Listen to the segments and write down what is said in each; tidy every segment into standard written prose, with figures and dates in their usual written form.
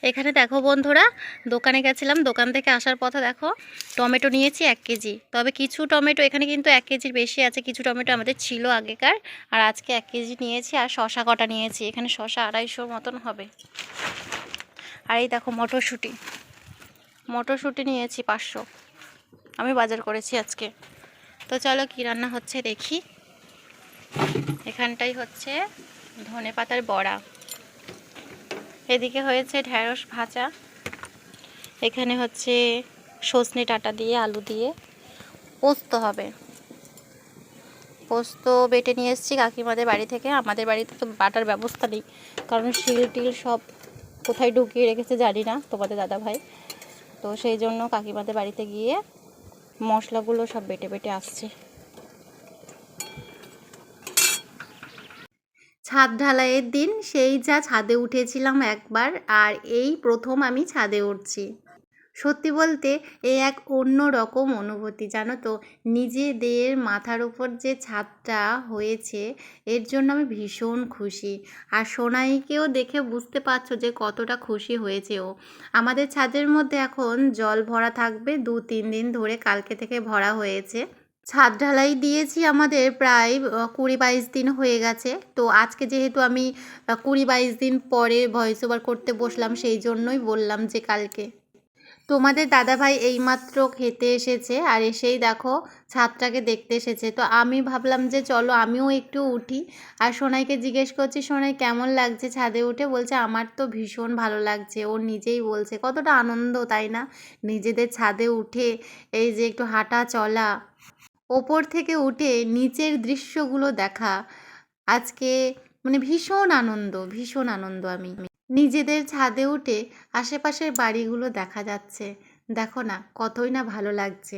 এখানে দেখো বন্ধুরা, দোকানে গেছিলাম, দোকান থেকে আসার পথে দেখো টমেটো নিয়েছি 1 কেজি। তবে কিছু টমেটো এখানে কিন্তু 1 কেজির বেশি আছে, কিছু টমেটো আমাদের ছিল আগেকার, আর আজকে 1 কেজি নিয়েছি। আর শশা কটা নিয়েছি, এখানে শশা 250 মতন হবে। আর এই দেখো মটরশুঁটি, মটরশুঁটি নিয়েছি 500, আমি বাজার করেছি আজকে। তো চলো কি রান্না হচ্ছে দেখি। এখানটাই হচ্ছে ধনে পাতার বড়া, এদিকে হয়েছে ঢেঁড়স ভাজা, এখানে হচ্ছে সজনে ডাঁটা দিয়ে আলু দিয়ে পোস্ত হবে। পোস্ত বেটে নিয়ে এসেছি কাকিমাদের বাড়ি থেকে। আমাদের বাড়িতে তো বাটার ব্যবস্থা নেই, কারণ শিল টিল সব কোথায় ঢুকিয়ে রেখেছে জানি না তোমাদের দাদা ভাই। তো সেই জন্য কাকিমাদের বাড়িতে গিয়ে মশলাগুলো সব বেটে বেটে আসছে। ছাদ ঢালাইয়ের দিন সেই যা ছাদে উঠেছিলাম একবার, আর এই প্রথম আমি ছাদে উঠছি। সত্যি বলতে এ এক অন্য রকম অনুভূতি, জানো তো। নিজেদের মাথার উপর যে ছাদটা হয়েছে এর জন্য আমি ভীষণ খুশি। আর সোনাইকেও দেখে বুঝতে পারছো যে কতটা খুশি হয়েছে ও। আমাদের ছাদের মধ্যে এখন জল ভরা থাকবে 2-3 দিন ধরে, কালকে থেকে ভরা হয়েছে। ছাদ ঢালাই দিয়েছি আমাদের প্রায় 20-22 দিন হয়ে গেছে। তো আজকে যেহেতু আমি 20-22 দিন পরে ভয়েস ওভার করতে বসলাম, সেই জন্যই বললাম যে কালকে। তোমাদের দাদাভাই এইমাত্র খেতে এসেছে, আর এসেই দেখো ছাদটাকে দেখতে এসেছে। তো আমি ভাবলাম যে চলো আমিও একটু উঠি। আর সোনাইকে জিজ্ঞেস করছি, সোনাই কেমন লাগছে ছাদে উঠে? বলছে আমার তো ভীষণ ভালো লাগছে। ও নিজেই বলছে কতটা আনন্দ, তাই না? নিজেদের ছাদে উঠে এই যে একটু হাঁটা চলা, ওপর থেকে উঠে নিচের দৃশ্যগুলো দেখা, আজকে মানে ভীষণ আনন্দ, ভীষণ আনন্দ। আমি নিজেদের ছাদে উঠে আশেপাশের বাড়িগুলো দেখা যাচ্ছে, দেখো না কতই না ভালো লাগছে।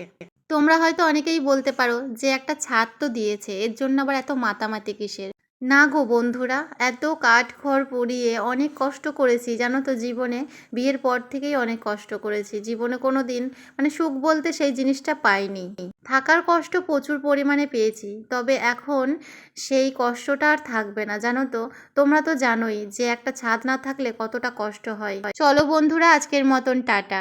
তোমরা হয়তো অনেকেই বলতে পারো যে একটা ছাদ তো দিয়েছে, এর জন্য আবার এত মাতামাতি কিসের? না গো বন্ধুরা, এত কাঠ খড় পুড়িয়ে অনেক কষ্ট করেছি জানো তো জীবনে। বিয়ের পর থেকেই অনেক কষ্ট করেছি জীবনে, কোনো দিন মানে সুখ বলতে সেই জিনিসটা পাইনি। থাকার কষ্ট প্রচুর পরিমাণে পেয়েছি, তবে এখন সেই কষ্টটা আর থাকবে না, জানো তো। তোমরা তো জানোই যে একটা ছাদ না থাকলে কতটা কষ্ট হয়। চলো বন্ধুরা, আজকের মতন টাটা।